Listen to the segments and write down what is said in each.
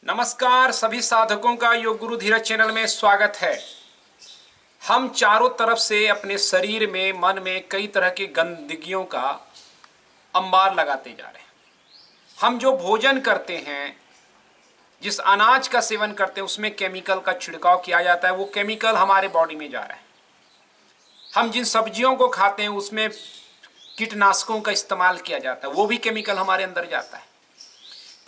नमस्कार सभी साधकों का योग गुरु धीरज चैनल में स्वागत है। हम चारों तरफ से अपने शरीर में मन में कई तरह की गंदगियों का अंबार लगाते जा रहे हैं। हम जो भोजन करते हैं, जिस अनाज का सेवन करते हैं, उसमें केमिकल का छिड़काव किया जाता है। वो केमिकल हमारे बॉडी में जा रहा है। हम जिन सब्जियों को खाते हैं उसमें कीटनाशकों का इस्तेमाल किया जाता है, वो भी केमिकल हमारे अंदर जाता है।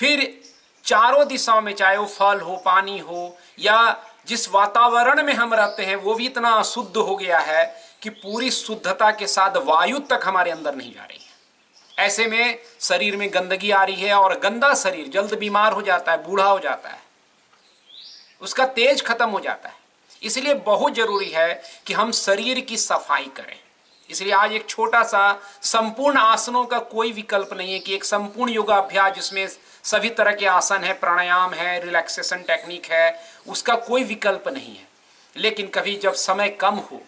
फिर चारों दिशाओं में, चाहे वो फल हो, पानी हो, या जिस वातावरण में हम रहते हैं वो भी इतना अशुद्ध हो गया है कि पूरी शुद्धता के साथ वायु तक हमारे अंदर नहीं जा रही है। ऐसे में शरीर में गंदगी आ रही है और गंदा शरीर जल्द बीमार हो जाता है, बूढ़ा हो जाता है, उसका तेज खत्म हो जाता है। इसलिए बहुत जरूरी है कि हम शरीर की सफाई करें। इसलिए आज एक छोटा सा, संपूर्ण आसनों का कोई विकल्प नहीं है कि एक संपूर्ण योगाभ्यास जिसमें सभी तरह के आसन है, प्राणायाम है, रिलैक्सेशन टेक्निक है, उसका कोई विकल्प नहीं है। लेकिन कभी जब समय कम हो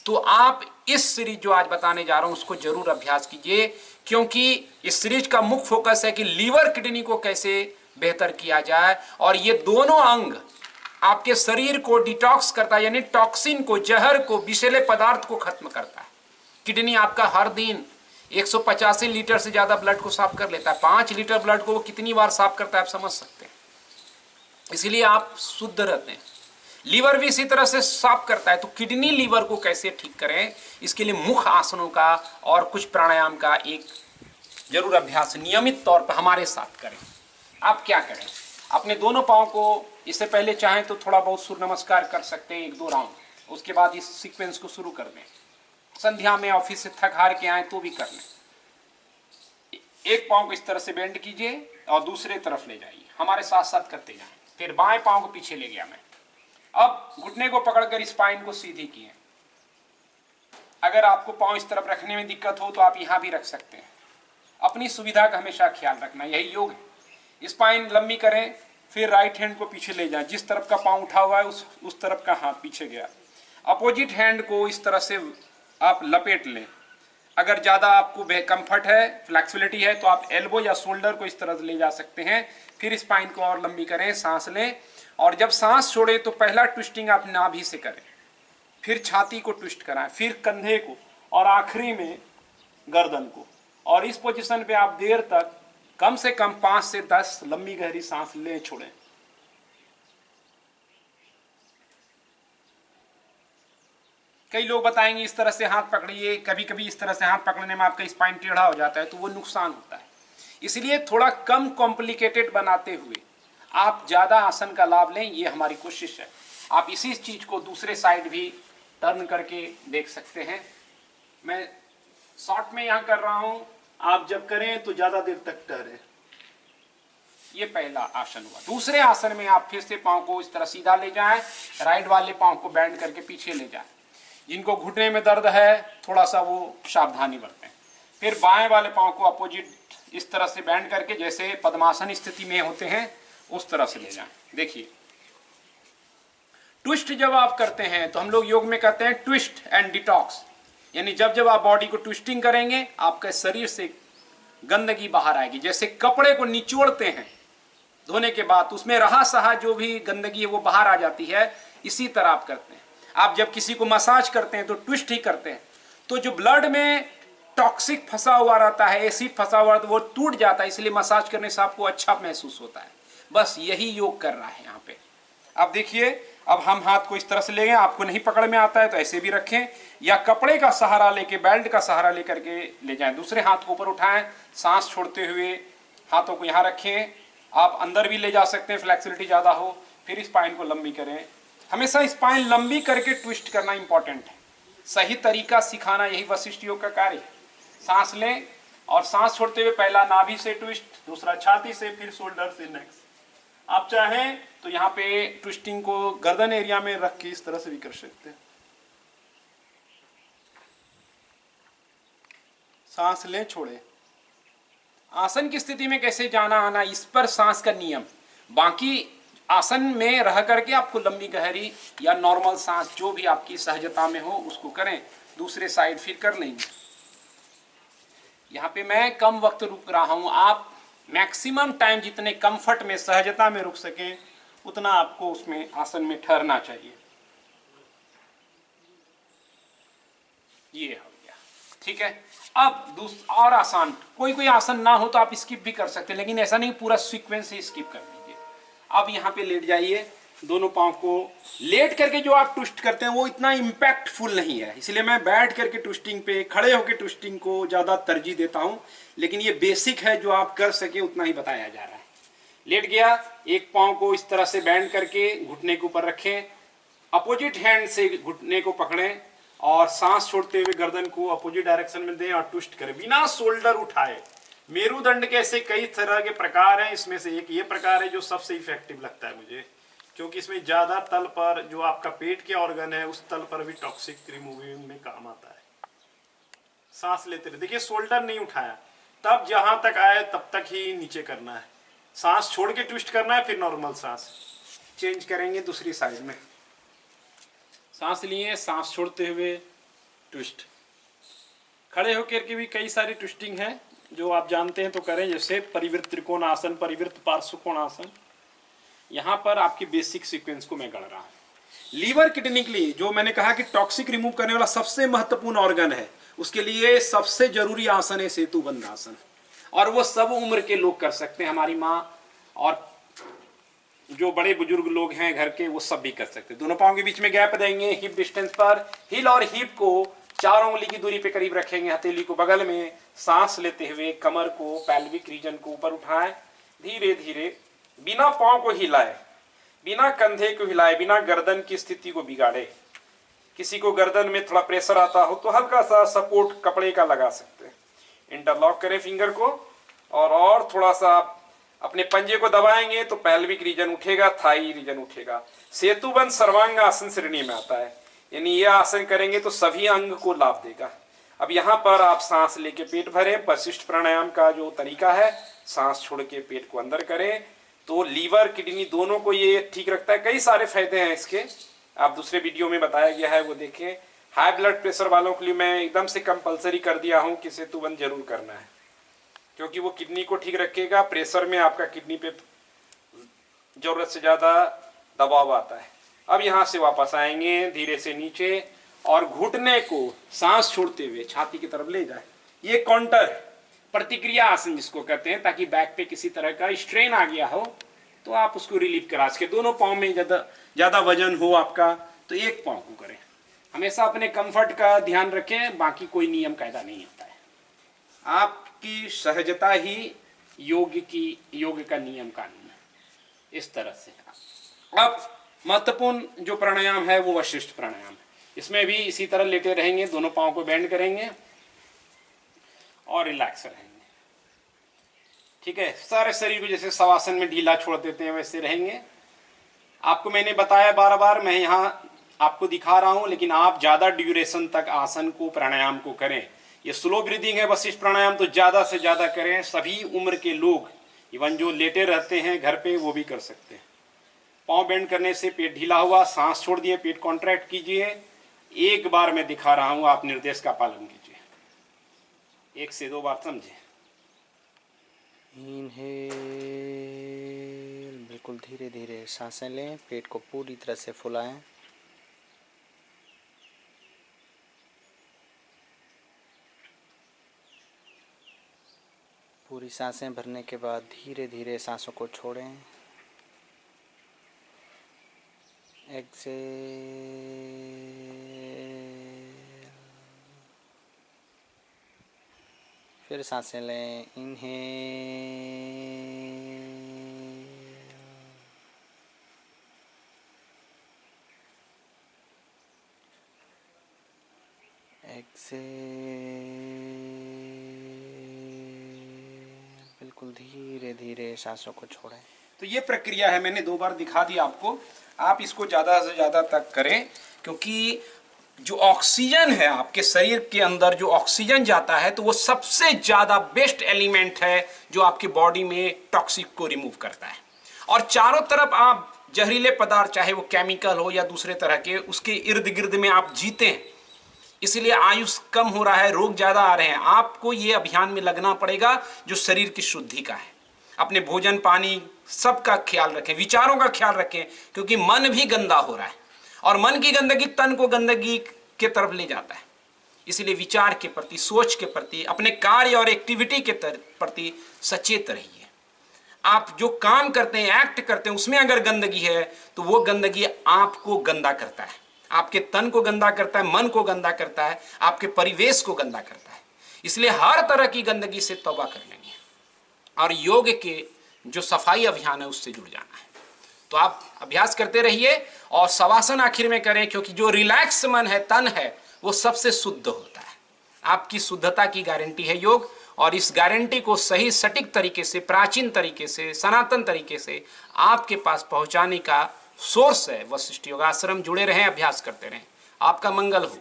तो आप इस सीरीज जो आज बताने जा रहा हूं उसको जरूर अभ्यास कीजिए, क्योंकि इस सीरीज का मुख्य फोकस है कि लीवर किडनी को कैसे बेहतर किया जाए। और ये दोनों अंग आपके शरीर को डिटॉक्स करता है, यानी टॉक्सिन को, जहर को, विषैले पदार्थ को खत्म करता है। किडनी आपका हर दिन 185 लीटर से ज्यादा ब्लड को साफ कर लेता है। 5 लीटर ब्लड को वो कितनी बार साफ करता है आप समझ सकते हैं। इसीलिए आप शुद्ध रहते हैं। लीवर भी इसी तरह से साफ करता है। तो किडनी लीवर को कैसे ठीक करें, इसके लिए मुख्य आसनों का और कुछ प्राणायाम का एक जरूर अभ्यास नियमित तौर पर हमारे साथ करें। आप क्या करें, अपने दोनों पाँव को, इससे पहले चाहें तो थोड़ा बहुत सूर्य नमस्कार कर सकते हैं 1-2 राउंड। उसके बाद इस सीक्वेंस को शुरू कर दें। संध्या में ऑफिस से थक हार के आए तो भी कर लें। एक पाँव को इस तरह से बेंड कीजिए और दूसरे तरफ ले जाइए, हमारे साथ साथ करते जाएं। फिर बाएं पाँव को पीछे ले गया मैं। अब घुटने को पकड़कर स्पाइन को सीधी किए। अगर आपको पाँव इस तरफ रखने में दिक्कत हो तो आप यहाँ भी रख सकते हैं। अपनी सुविधा का हमेशा ख्याल रखना, यही योग है। स्पाइन लंबी करें, फिर राइट हैंड को पीछे ले जाएं। जिस तरफ का पाँव उठा हुआ है उस तरफ का हाथ पीछे गया। अपोजिट हैंड को इस तरह से आप लपेट लें। अगर ज़्यादा आपको कंफर्ट है, फ्लेक्सिबिलिटी है, तो आप एल्बो या शोल्डर को इस तरह से ले जा सकते हैं। फिर स्पाइन को और लंबी करें, सांस लें, और जब सांस छोड़े तो पहला ट्विस्टिंग आप नाभि से करें, फिर छाती को ट्विस्ट कराएं, फिर कंधे को, और आखिरी में गर्दन को। और इस पोजीशन पे आप देर तक, कम से कम 5 से 10 लंबी गहरी सांस लें, छोड़ें। कई लोग बताएंगे इस तरह से हाथ पकड़िए। कभी कभी इस तरह से हाथ पकड़ने में आपका स्पाइन टेढ़ा हो जाता है तो वो नुकसान होता है। इसलिए थोड़ा कम कॉम्प्लिकेटेड बनाते हुए आप ज़्यादा आसन का लाभ लें, ये हमारी कोशिश है। आप इसी चीज़ को दूसरे साइड भी टर्न करके देख सकते हैं। मैं शॉर्ट में यहाँ कर रहा हूँ, आप जब करें तो ज़्यादा देर तक ठहरें। ये पहला आसन हुआ। दूसरे आसन में आप फिर से पाँव को इस तरह सीधा ले जाएं, राइट वाले पाँव को बैंड करके पीछे ले जाएं। जिनको घुटने में दर्द है थोड़ा सा वो सावधानी बरतें। फिर बाएं वाले पाँव को अपोजिट इस तरह से बैंड करके, जैसे पद्मासन स्थिति में होते हैं उस तरह से ले जाएं। देखिए, ट्विस्ट जब आप करते हैं तो हम लोग योग में कहते हैं ट्विस्ट एंड डिटॉक्स, यानी जब जब आप बॉडी को ट्विस्टिंग करेंगे आपके शरीर से गंदगी बाहर आएगी। जैसे कपड़े को निचोड़ते हैं धोने के बाद, उसमें रहा सहा जो भी गंदगी है वो बाहर आ जाती है। इसी तरह आप करते हैं। आप जब किसी को मसाज करते हैं तो ट्विस्ट ही करते हैं, तो जो ब्लड में टॉक्सिक फंसा हुआ रहता है, एसिड फंसा हुआ रहता है, वो टूट जाता है। इसलिए मसाज करने से आपको अच्छा महसूस होता है। बस यही योग कर रहा है यहाँ पे। अब देखिए, अब हम हाथ को इस तरह से लेंगे। आपको नहीं पकड़ में आता है तो ऐसे भी रखें, या कपड़े का सहारा लेके, बेल्ट का सहारा लेकर के ले जाएं। दूसरे हाथ को ऊपर उठाएं, सांस छोड़ते हुए हाथों को यहाँ रखें। आप अंदर भी ले जा सकते हैं, फ्लेक्सिबिलिटी ज़्यादा हो। फिर स्पाइन को लंबी करें। हमेशा स्पाइन लंबी करके ट्विस्ट करना इंपॉर्टेंट है। सही तरीका सिखाना यही वशिष्ठ योग का कार्य है। सांस लें और सांस छोड़ते हुए पहला नाभि से ट्विस्ट, दूसरा छाती से, फिर शोल्डर से नेक्स्ट। आप चाहें तो यहाँ पे ट्विस्टिंग को गर्दन एरिया में रख के इस तरह से भी कर सकते हैं। सांस लें, छोड़ें। आसन की स्थिति में कैसे जाना आना, इस पर सांस का नियम। बाकी आसन में रह करके आपको लंबी गहरी या नॉर्मल सांस जो भी आपकी सहजता में हो उसको करें। दूसरे साइड फिर कर लेंगे। यहाँ पे मैं कम वक्त रुक रहा हूँ, आप मैक्सिमम टाइम जितने कंफर्ट में, सहजता में रुक सके, उतना आपको उसमें आसन में ठहरना चाहिए। ये हो गया, ठीक है। अब और आसान, कोई आसन ना हो तो आप स्किप भी कर सकते हैं, लेकिन ऐसा नहीं पूरा सीक्वेंस ही स्किप कर दीजिए। अब यहाँ पे लेट जाइए, दोनों पांव को लेट करके जो आप ट्विस्ट करते हैं वो इतना इम्पैक्टफुल नहीं है, इसलिए मैं बैठ करके ट्विस्टिंग पे, खड़े होकर ट्विस्टिंग को ज़्यादा तरजीह देता हूँ। लेकिन ये बेसिक है, जो आप कर सके उतना ही बताया जा रहा है। लेट गया, एक पांव को इस तरह से बैंड करके घुटने के ऊपर रखें, अपोजिट हैंड से घुटने को पकड़ें और सांस छोड़ते हुए गर्दन को अपोजिट डायरेक्शन में दें और ट्विस्ट करें बिना शोल्डर उठाए। मेरुदंड के ऐसे कई तरह के प्रकार हैं, इसमें से एक ये प्रकार है जो सबसे इफेक्टिव लगता है मुझे, क्योंकि इसमें ज्यादा तल पर, जो आपका पेट के ऑर्गन है उस तल पर भी टॉक्सिक रिमूविंग में काम आता है। सांस लेते रहे, देखिए शोल्डर नहीं उठाया, तब जहां तक आए तब तक ही नीचे करना है, सांस छोड़ के ट्विस्ट करना है, फिर नॉर्मल सांस चेंज करेंगे दूसरी साइड में। सांस लिए, सांस छोड़ते हुए ट्विस्ट। खड़े होकर के भी कई सारी ट्विस्टिंग है जो आप जानते हैं तो करें, जैसे परिवृत्त त्रिकोण आसन, परिवृत्त पार्श्वकोण आसन। यहाँ पर आपकी बेसिक सीक्वेंस को मैं गढ़ रहा हूँ। लीवर किडनी के लिए, जो मैंने कहा कि टॉक्सिक रिमूव करने वाला सबसे महत्वपूर्ण ऑर्गन है, उसके लिए सबसे जरूरी आसन है सेतुबंध आसन, और वो सब उम्र के लोग कर सकते हैं। हमारी माँ और जो बड़े बुजुर्ग लोग हैं घर के, वो सब भी कर सकते हैं। दोनों पाँव के बीच में गैप देंगे, हिप डिस्टेंस पर, हिल और हिप को 4 उंगली की दूरी पे करीब रखेंगे, हथेली को बगल में। सांस लेते हुए कमर को, पैल्विक रीजन को ऊपर उठाएं, धीरे धीरे, बिना पाँव को हिलाए, बिना कंधे को हिलाए, बिना गर्दन की स्थिति को बिगाड़े। किसी को गर्दन में थोड़ा प्रेशर आता हो तो हल्का सा सपोर्ट कपड़े का लगा सकते हैं। इंटरलॉक करें फिंगर को, और थोड़ा सा अपने पंजे को दबाएंगे तो पैल्विक रीजन उठेगा, थाई रीजन उठेगा। सेतुबंध सर्वांग आसन श्रेणी में आता है, यानी यह आसन करेंगे तो सभी अंग को लाभ देगा। अब यहाँ पर आप सांस लेके पेट भरें। वशिष्ठ प्राणायाम का जो तरीका है, सांस छोड़ के पेट को अंदर करें, तो लीवर किडनी दोनों को ये ठीक रखता है। कई सारे फायदे हैं इसके, आप दूसरे वीडियो में बताया गया है, वो देखें। हाई ब्लड प्रेशर वालों के लिए मैं एकदम से कंपलसरी कर दिया हूँ कि सेतुबंध जरूर करना है, क्योंकि वो किडनी को ठीक रखेगा। प्रेशर में आपका किडनी पे जरूरत से ज़्यादा दबाव आता है। अब यहाँ से वापस आएंगे धीरे से नीचे, और घुटने को सांस छोड़ते हुए छाती की तरफ ले जाए। ये काउंटर प्रतिक्रिया आसन जिसको कहते हैं, ताकि बैक पे किसी तरह का स्ट्रेन आ गया हो तो आप उसको रिलीव करा सके। दोनों पाँव में ज़्यादा वजन हो आपका तो एक पाँव को करें। हमेशा अपने कंफर्ट का ध्यान रखें, बाकी कोई नियम कायदा नहीं होता है। आपकी सहजता ही योग का नियम कानून है। इस तरह से अब महत्वपूर्ण जो प्राणायाम है वो वशिष्ठ प्राणायाम है। इसमें भी इसी तरह लेटे रहेंगे, दोनों पाँव को बेंड करेंगे और रिलैक्स रहेंगे। ठीक है, सारे शरीर को जैसे शवासन में ढीला छोड़ देते हैं वैसे रहेंगे। आपको मैंने बताया बार बार, मैं यहाँ आपको दिखा रहा हूँ, लेकिन आप ज़्यादा ड्यूरेशन तक आसन को, प्राणायाम को करें। ये स्लो ब्रीदिंग है वशिष्ठ प्राणायाम, तो ज़्यादा से ज़्यादा करें। सभी उम्र के लोग, इवन जो लेटे रहते हैं घर पे, वो भी कर सकते हैं। पाँव बेंड करने से पेट ढीला हुआ, सांस छोड़ दिए, पेट कॉन्ट्रैक्ट कीजिए। एक बार मैं दिखा रहा हूँ, आप निर्देश का पालन कीजिए, 1 से 2 बार समझे। इनहेल, बिल्कुल धीरे धीरे सांसें लें, पेट को पूरी तरह से फुलाएं। पूरी सांसें भरने के बाद धीरे धीरे सांसों को छोड़ें। एक्सेल, फिर सांसें लें। इनहेल, एक्सेल, बिल्कुल धीरे धीरे सांसों को छोड़ें। तो ये प्रक्रिया है, मैंने 2 बार दिखा दी आपको। आप इसको ज़्यादा से ज़्यादा तक करें, क्योंकि जो ऑक्सीजन है आपके शरीर के अंदर, जो ऑक्सीजन जाता है, तो वो सबसे ज़्यादा बेस्ट एलिमेंट है जो आपकी बॉडी में टॉक्सिक को रिमूव करता है। और चारों तरफ आप जहरीले पदार्थ, चाहे वो केमिकल हो या दूसरे तरह के, उसके इर्द गिर्द में आप जीते हैं, इसलिए आयुष कम हो रहा है, रोग ज़्यादा आ रहे हैं। आपको ये अभियान में लगना पड़ेगा जो शरीर की शुद्धि का है। अपने भोजन पानी सबका ख्याल रखें, विचारों का ख्याल रखें, क्योंकि मन भी गंदा हो रहा है और मन की गंदगी तन को गंदगी के तरफ ले जाता है। इसलिए विचार के प्रति, सोच के प्रति, अपने कार्य और एक्टिविटी के प्रति सचेत रहिए। आप जो काम करते हैं, एक्ट करते हैं, उसमें अगर गंदगी है तो वो गंदगी आपको गंदा करता है, आपके तन को गंदा करता है, मन को गंदा करता है, आपके परिवेश को गंदा करता है। इसलिए हर तरह की गंदगी से तौबा कर लेनी है और योग के जो सफाई अभियान है उससे जुड़ जाना है। तो आप अभ्यास करते रहिए और शवासन आखिर में करें, क्योंकि जो रिलैक्स मन है, तन है, वो सबसे शुद्ध होता है। आपकी शुद्धता की गारंटी है योग, और इस गारंटी को सही सटीक तरीके से, प्राचीन तरीके से, सनातन तरीके से आपके पास पहुंचाने का सोर्स है वशिष्ठ योगाश्रम। जुड़े रहें, अभ्यास करते रहें। आपका मंगल हो।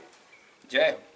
जय हो।